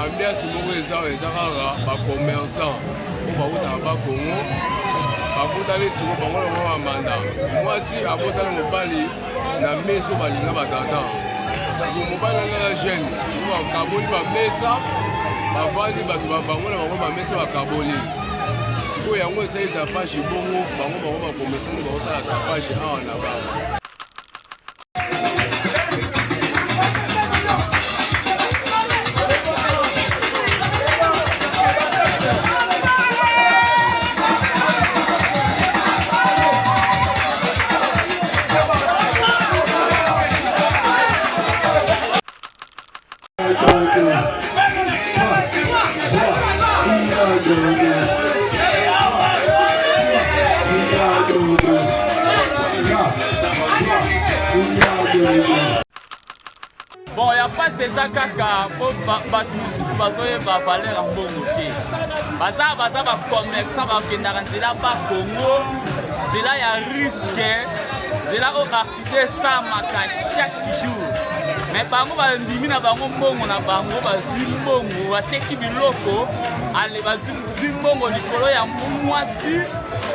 ambiance moko eza kaka bacommerçant po bautaka bakongo bakutali siko bango na mwa bambanda mwasi akutali mobali na mesa balinga batata siko mobali angaka jeune siko bakaboli bamesa bavandi bato bango na bango bamesa bakaboli siko yango esali tapage bongo bango bakomesani bakosala tapage awa na bango. Bon, il n'y a pas ces caca pour battre la valeur en bon côté. Baza commerçant qui n'a rien pas Congo, c'est là il y a risque, c'est là où accident ça marque chaque jour. Mais par contre, on a bango bongo na bango bazimbongo ateki biloko ale bazimbongo likolo ya mwasi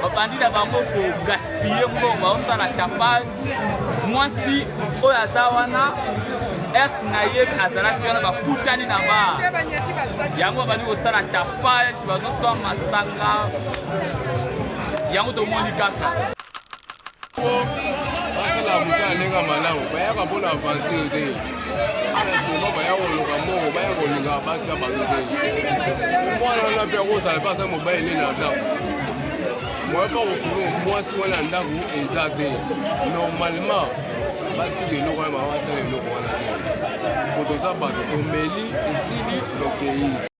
babandi na bango ko gaspiller mbongo osala tapage mwasi oyo aza wana na ye azalaki wana bakutani na ba yango bandi kosala tapage bazosala masanga yango tomoni kaka basala mosala ndenge malamu bayaka mpona aventure te ana sima baya koluka mbongo baya kolinga basi ya bato te mwana wana mpe akosala mpe aza mobali nde na ndako moya mpa kofulu mwasi wana ndako eza te normalement batika eloko wana babasala eloko wana te po toza bato tomeli esili tokei.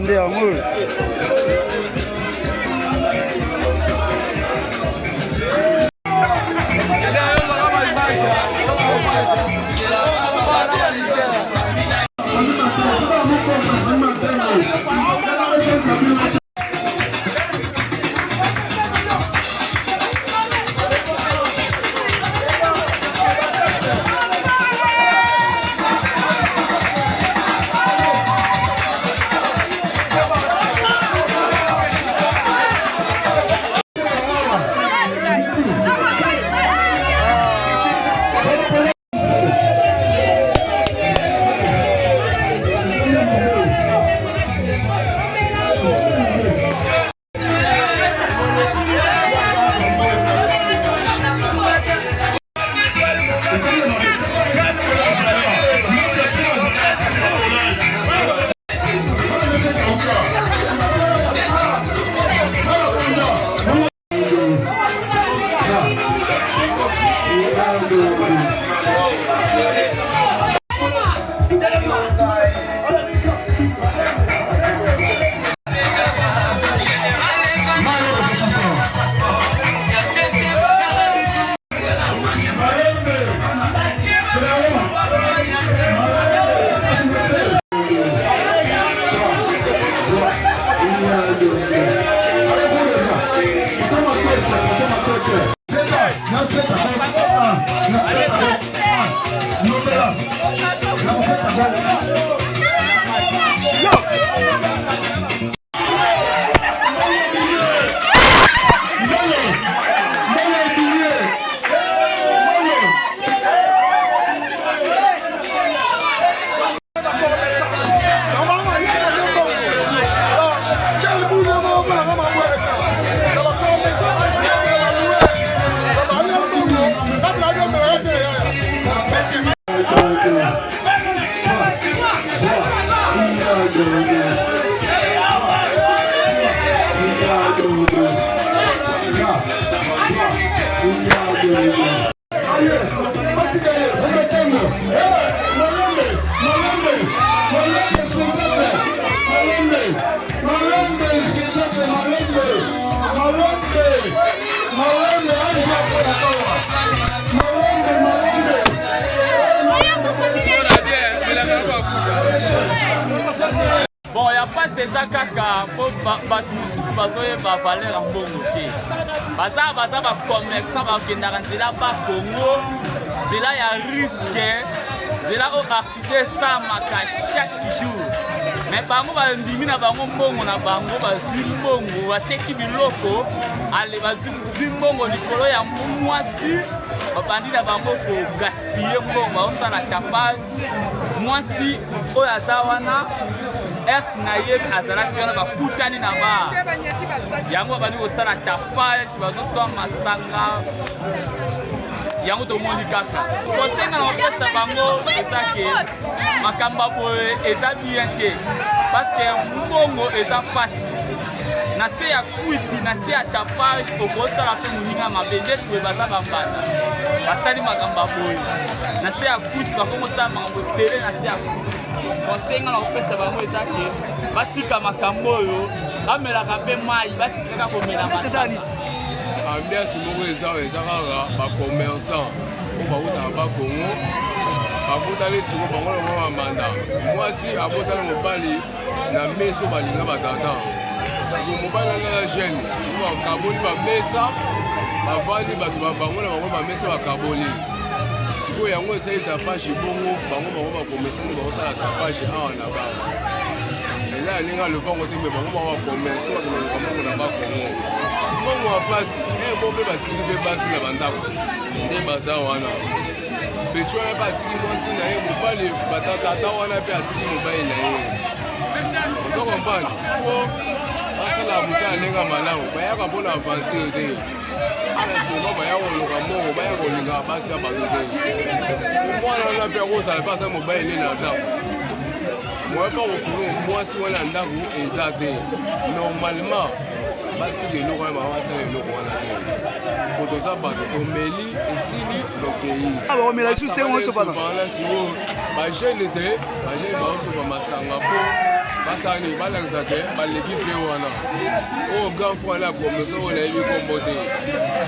Ande amor. Bon, il n'y a pas ces caca pour tous bazoyeba valeur en bongo te. Baza ba commerçant ba kendara nzela ba Congo, nzela ya risque, nzela o accident ça maka chaque jour. Mais bango ba ndimi na bango mbongo na bango ba zimbongo bateki biloko ale ba zimbongo likolo ya mwasi babandi na bango ko gaspiller mbongo ba osala tapage mwasi oyo aza wana na yebi azalaki wana bakutani na ba yango babandi kosala tapage bazoswa masanga yango tomoni kaka kosenga na kopesa bango eza ke makambo boye eza bien te parce mbongo eza pasi na se ya kwiti na se ya tapage okosala mpe moninga mabe nde tuwe baza bambanda basali makambo boye na se ya kwiti bakongosala makambo ebele na se ya kwiti konsenga na kopesa bango eza ke batika makambo oyo bamelaka mpe mai batikaka komela masanga ambiance moko eza kaka bacommerçant oyo bautaka bakongo bakutali siko bango longo bambanda mwasi abotali mobali na mesa oyo balinga batata siko mobali nanga jeune siko bakaboli bamesa bavandi bato bango na bango bamesa bakaboli sikoyo yango esali tapage bongo bango bakomesani bakosala tapage awa na bango eza yalinga lopango te mpe bango bakomerse bakendaka mbongo na bakongo mbongo ya mpasi bo mpe batiki mpe basi na bandako nde baza wana petro wana mpe atiki mwasi na ye mobali batatata wana mpe atiki mobali na ye ozo kompane fo basala mosala ndenge malamu bayaka mpona aventure te ana sima baya koluka mbongo baya kolinga basi ya bato te mwana wana mpe akosala mpe aza mobali ne na ndako moye mpa kofunga mwasi wana ya ndako eza te normalement basika eloko wana babasala eloko wana te po toza bato tomeli esili tokei bakomela lisusu te bana siko bagene te bagene baosopa masanga mpo basani balakisa ke baleki ve wana oyo grand fo wana ya komeso oyo nayebi kombo te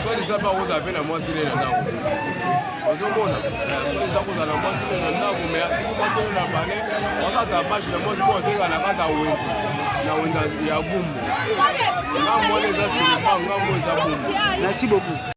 swadisa mpe akozala mpe na mwasi ne na ndako ozomona swadisa akozala na mwasi ne na ndako me atiki mwasi ne na bane ozata bashe na mwasi mpo oteka na kata wenzi na wenzi ya bumbu ngambo wana eza solopa ngambo eza bumbu. Merci beaucoup.